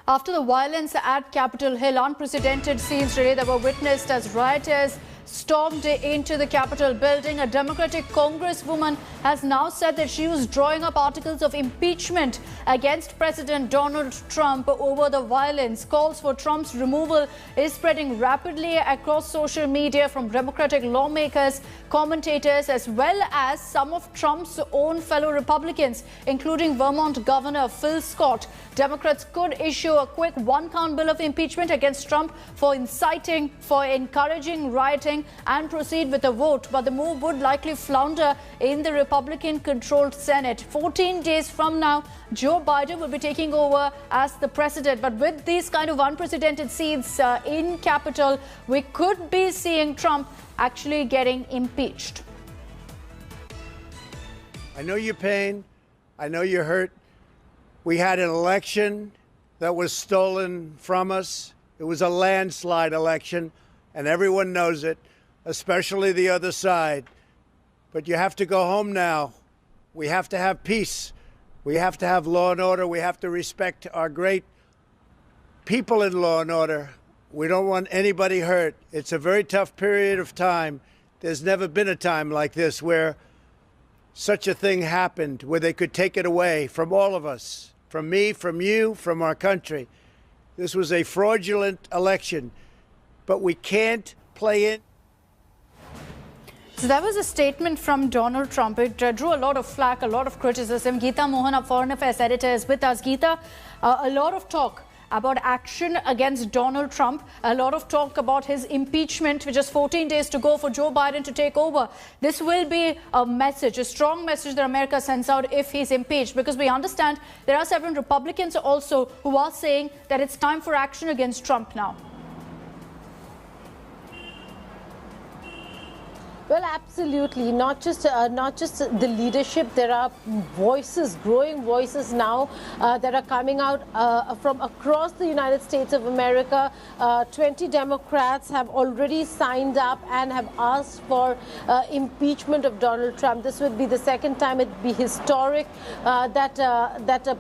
After the violence at Capitol Hill, unprecedented scenes today that were witnessed as rioters stormed into the Capitol building. A Democratic Congresswoman has now said that she was drawing up articles of impeachment against President Donald Trump over the violence. Calls for Trump's removal is spreading rapidly across social media from Democratic lawmakers, commentators, as well as some of Trump's own fellow Republicans, including Vermont Governor Phil Scott. Democrats could issue a quick one-count bill of impeachment against Trump for inciting, for encouraging rioting, and proceed with a vote. But the move would likely flounder in the Republican-controlled Senate. 14 days from now, Joe Biden will be taking over as the president. But with these kind of unprecedented scenes in Capitol, we could be seeing Trump actually getting impeached. I know your pain. I know you're hurt. We had an election that was stolen from us. It was a landslide election, and everyone knows it, especially the other side. But you have to go home now. We have to have peace. We have to have law and order. We have to respect our great people in law and order. We don't want anybody hurt. It's a very tough period of time. There's never been a time like this where such a thing happened, where they could take it away from all of us, from me, from you, from our country. This was a fraudulent election, but we can't play it. So that was a statement from Donald Trump. It drew a lot of flack, a lot of criticism. Geeta Mohan, our foreign affairs editor, is with us. Geeta, a lot of talk about action against Donald Trump, a lot of talk about his impeachment, with just 14 days to go for Joe Biden to take over. This will be a message, a strong message that America sends out if he's impeached, because we understand there are several Republicans also who are saying that it's time for action against Trump now. Well, absolutely. Not just the leadership. There are voices, growing voices now that are coming out from across the United States of America. 20 Democrats have already signed up and have asked for impeachment of Donald Trump. This would be the second time. It'd be historic that a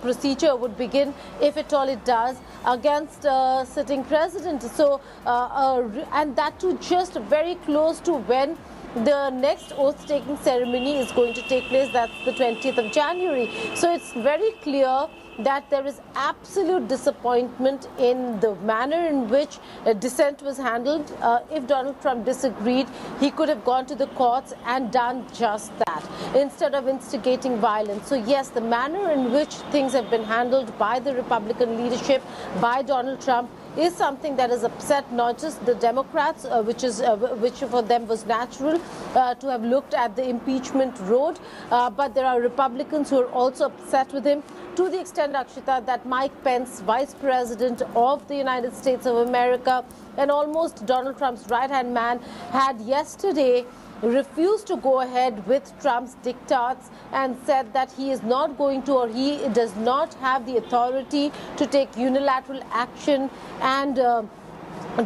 procedure would begin, if at all it does, against sitting president. So, and that too just very close to when the next oath-taking ceremony is going to take place. That's the 20th of January. So it's very clear that there is absolute disappointment in the manner in which dissent was handled. If Donald Trump disagreed, he could have gone to the courts and done just that, instead of instigating violence. So yes, the manner in which things have been handled by the Republican leadership, by Donald Trump, is something that has upset not just the Democrats, which for them was natural to have looked at the impeachment road, but there are Republicans who are also upset with him, to the extent, Akshita, that Mike Pence, Vice President of the United States of America and almost Donald Trump's right-hand man, had yesterday refused to go ahead with Trump's diktats and said that he is not going to, or he does not have the authority to take unilateral action and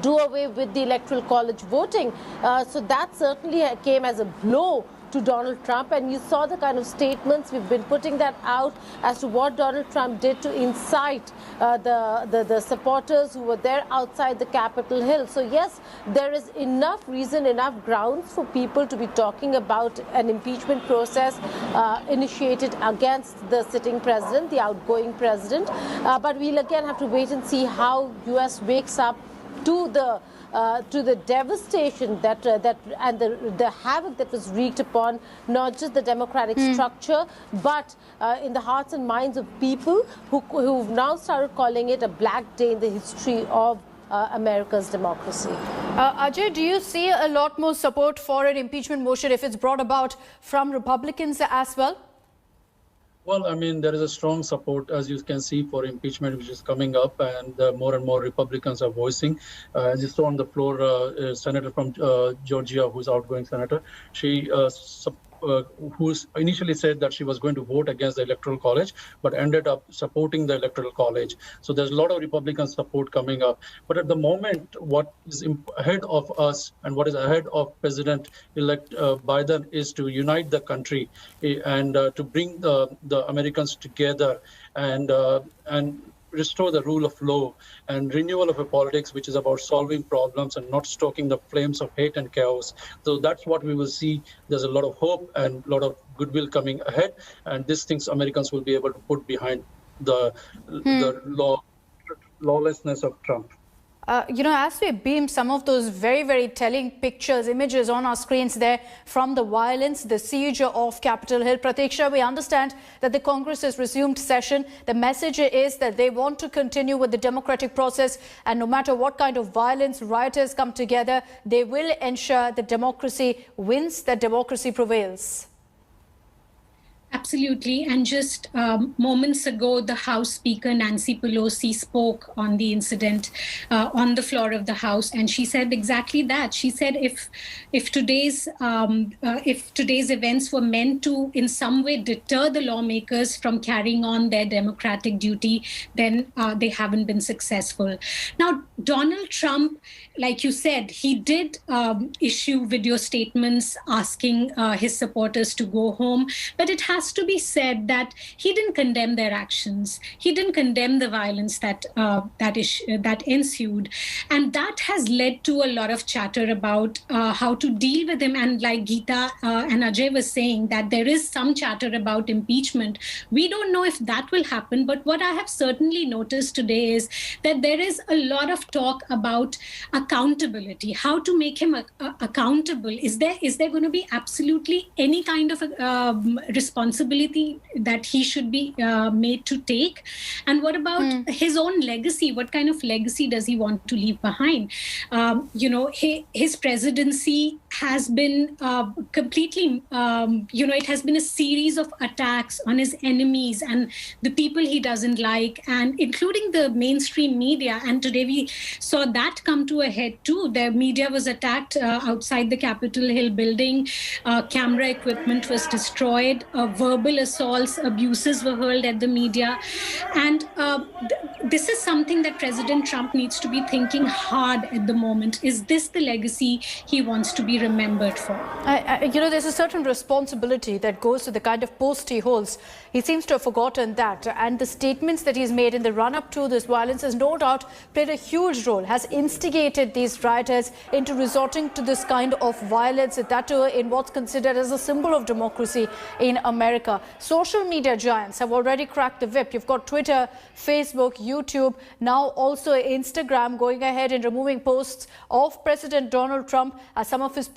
do away with the Electoral College voting. So that certainly came as a blow to Donald Trump, and you saw the kind of statements. We've been putting that out as to what Donald Trump did to incite the supporters who were there outside the Capitol Hill. So yes, there is enough reason, enough grounds for people to be talking about an impeachment process initiated against the sitting president, the outgoing president. But we'll again have to wait and see how US wakes up to the devastation that and the havoc that was wreaked upon not just the democratic structure, but in the hearts and minds of people who've now started calling it a black day in the history of America's democracy. Ajay, do you see a lot more support for an impeachment motion if it's brought about from Republicans as well? Well, I mean, there is a strong support, as you can see, for impeachment, which is coming up, and more and more Republicans are voicing. As you saw on the floor, Senator from Georgia, who's outgoing senator, she who initially said that she was going to vote against the Electoral College, but ended up supporting the Electoral College. So there's a lot of Republican support coming up. But at the moment, what is ahead of us and what is ahead of President-elect Biden is to unite the country and to bring the Americans together and restore the rule of law and renewal of a politics which is about solving problems and not stoking the flames of hate and chaos. So that's what we will see. There's a lot of hope and a lot of goodwill coming ahead, and these things Americans will be able to put behind the lawlessness of Trump. As we beam some of those very, very telling pictures, images on our screens there from the violence, the siege of Capitol Hill, Pratiksha, we understand that the Congress has resumed session. The message is that they want to continue with the democratic process, and no matter what kind of violence rioters come together, they will ensure that democracy wins, that democracy prevails. Absolutely. And just moments ago, the House Speaker, Nancy Pelosi, spoke on the incident on the floor of the House. And she said exactly that. She said if today's events were meant to in some way deter the lawmakers from carrying on their democratic duty, then they haven't been successful. Now, Donald Trump, like you said, he did issue video statements asking his supporters to go home. But it has to be said that he didn't condemn their actions. He didn't condemn the violence that ensued. And that has led to a lot of chatter about how to deal with him. And like Geeta and Ajay was saying, that there is some chatter about impeachment. We don't know if that will happen. But what I have certainly noticed today is that there is a lot of talk about accountability, how to make him accountable. Is there going to be absolutely any kind of responsibility that he should be made to take? And what about his own legacy? What kind of legacy does he want to leave behind? His presidency has been completely, it has been a series of attacks on his enemies and the people he doesn't like, and including the mainstream media. And today we saw that come to a head too. The media was attacked outside the Capitol Hill building. Camera equipment was destroyed. Verbal assaults, abuses were hurled at the media. And this is something that President Trump needs to be thinking hard at the moment. Is this the legacy he wants to be remembered for? There's a certain responsibility that goes to the kind of post he holds. He seems to have forgotten that. And the statements that he's made in the run-up to this violence has no doubt played a huge role, has instigated these rioters into resorting to this kind of violence, that too in what's considered as a symbol of democracy in America. Social media giants have already cracked the whip. You've got Twitter, Facebook, YouTube, now also Instagram going ahead and removing posts of President Donald Trump as some of his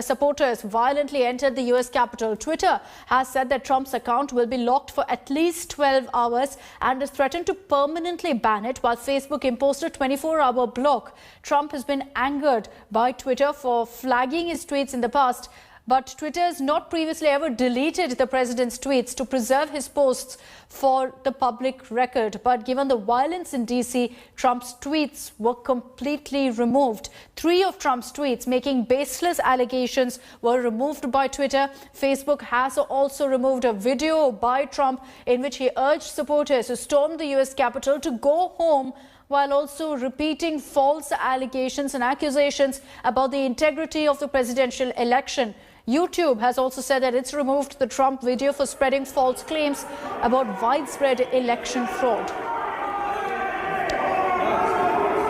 supporters violently entered the US Capitol. Twitter has said that Trump's account will be locked for at least 12 hours and has threatened to permanently ban it, while Facebook imposed a 24-hour block. Trump has been angered by Twitter for flagging his tweets in the past, but Twitter has not previously ever deleted the president's tweets to preserve his posts for the public record. But given the violence in DC, Trump's tweets were completely removed. 3 of Trump's tweets making baseless allegations were removed by Twitter. Facebook has also removed a video by Trump in which he urged supporters who stormed the US Capitol to go home, while also repeating false allegations and accusations about the integrity of the presidential election. YouTube has also said that it's removed the Trump video for spreading false claims about widespread election fraud.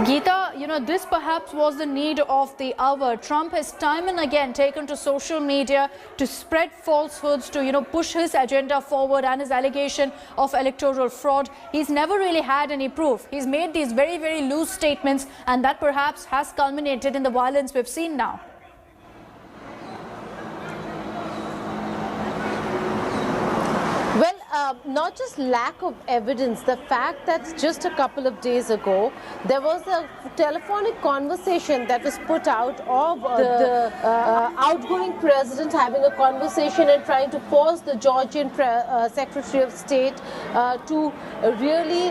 Geeta, this perhaps was the need of the hour. Trump has time and again taken to social media to spread falsehoods, to, push his agenda forward and his allegation of electoral fraud. He's never really had any proof. He's made these very, very loose statements, and that perhaps has culminated in the violence we've seen now. Well, not just lack of evidence, the fact that just a couple of days ago, there was a telephonic conversation that was put out of the outgoing president having a conversation and trying to force the Georgian Secretary of State to really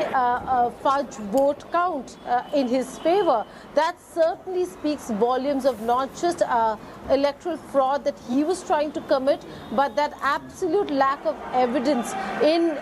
fudge vote count in his favor. That certainly speaks volumes of not just electoral fraud that he was trying to commit, but that absolute lack of evidence in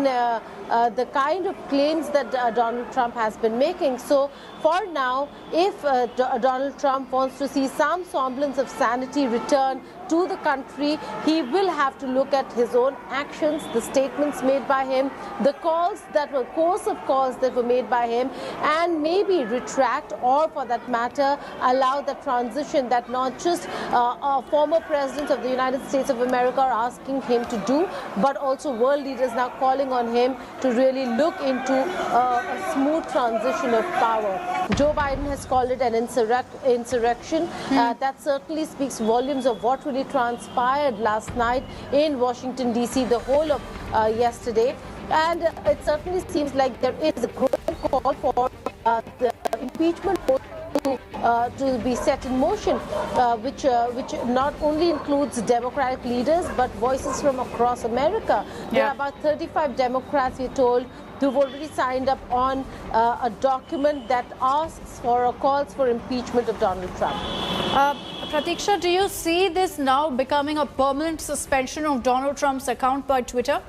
the kind of claims that Donald Trump has been making. So for now, if Donald Trump wants to see some semblance of sanity return to the country, he will have to look at his own actions, the statements made by him, the course of calls that were made by him, and maybe retract, or for that matter, allow the transition that not just former presidents of the United States of America are asking him to do, but also world leaders now calling on him to really look into a smooth transition of power. Joe Biden has called it an insurrection. That certainly speaks volumes of what really transpired last night in Washington, D.C., the whole of yesterday. And it certainly seems like there is a growing call for the impeachment to be set in motion, which not only includes Democratic leaders but voices from across America. There are about 35 Democrats, we're told, who've already signed up on a document that asks for or calls for impeachment of Donald Trump. Pratiksha, do you see this now becoming a permanent suspension of Donald Trump's account by Twitter?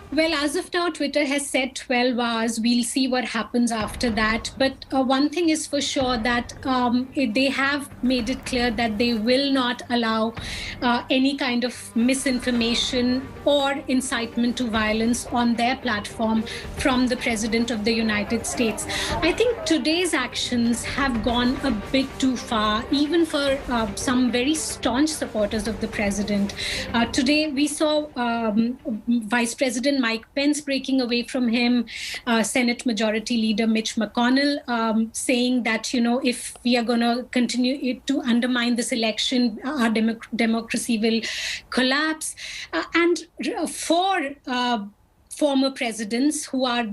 Well, as of now, Twitter has said 12 hours. We'll see what happens after that. But one thing is for sure, that they have made it clear that they will not allow any kind of misinformation or incitement to violence on their platform from the President of the United States. I think today's actions have gone a bit too far, even for some very staunch supporters of the President. Today, we saw Vice President Mike Pence breaking away from him, Senate Majority Leader Mitch McConnell saying that, if we are going to continue to undermine this election, our democracy will collapse. And for former presidents who are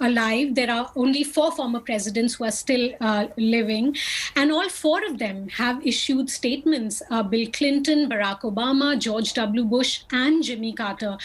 alive. There are only 4 former presidents who are still living, and all 4 of them have issued statements. Bill Clinton, Barack Obama, George W. Bush, and Jimmy Carter.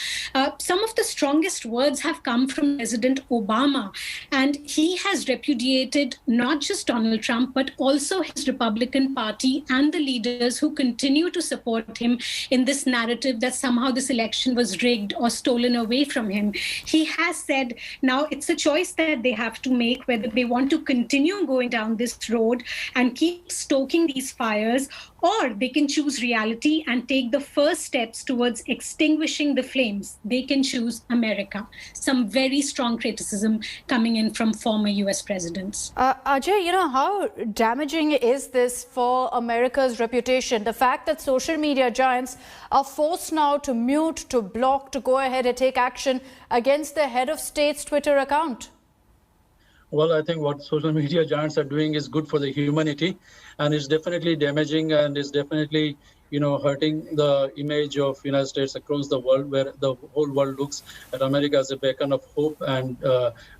Some of the strongest words have come from President Obama, and he has repudiated not just Donald Trump, but also his Republican Party and the leaders who continue to support him in this narrative that somehow this election was rigged or stolen away from him. He has said now it's a choice that they have to make, whether they want to continue going down this road and keep stoking these fires, or they can choose reality and take the first steps towards extinguishing the flames. They can choose America. Some very strong criticism coming in from former US presidents. Ajay, how damaging is this for America's reputation? The fact that social media giants are forced now to mute, to block, to go ahead and take action against the head of state's Twitter account. Well, I think what social media giants are doing is good for the humanity, and it's definitely damaging, and it's definitely, hurting the image of United States across the world, where the whole world looks at America as a beacon of hope and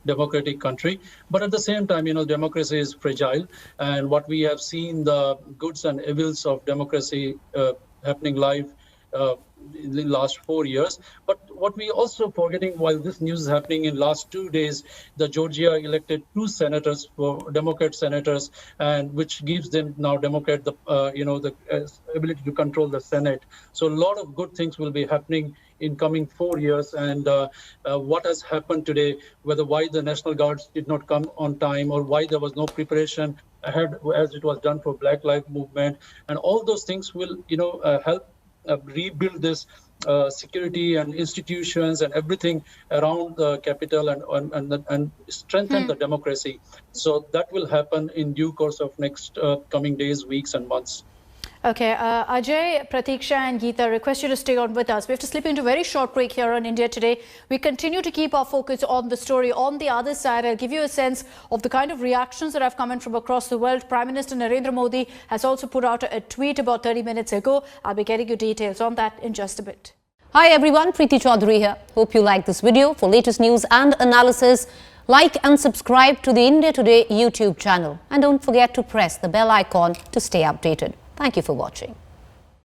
democratic country. But at the same time, democracy is fragile, and what we have seen, the goods and evils of democracy happening live in the last 4 years. But what we also forgetting while this news is happening, in last 2 days, the Georgia elected 2 senators, for Democrat senators, and which gives them now Democrat the ability to control the Senate. So a lot of good things will be happening in coming 4 years. And what has happened today, why the National Guards did not come on time, or why there was no preparation ahead as it was done for Black Lives Movement, and all those things will help rebuild this security and institutions and everything around the Capitol, and strengthen the democracy. So that will happen in due course of next coming days, weeks and months. Okay, Ajay, Pratiksha and Geeta, request you to stay on with us. We have to slip into a very short break here on India Today. We continue to keep our focus on the story. On the other side, I'll give you a sense of the kind of reactions that have come in from across the world. Prime Minister Narendra Modi has also put out a tweet about 30 minutes ago. I'll be getting you details on that in just a bit. Hi everyone, Preeti Chaudhary here. Hope you like this video. For latest news and analysis, like and subscribe to the India Today YouTube channel. And don't forget to press the bell icon to stay updated. Thank you for watching.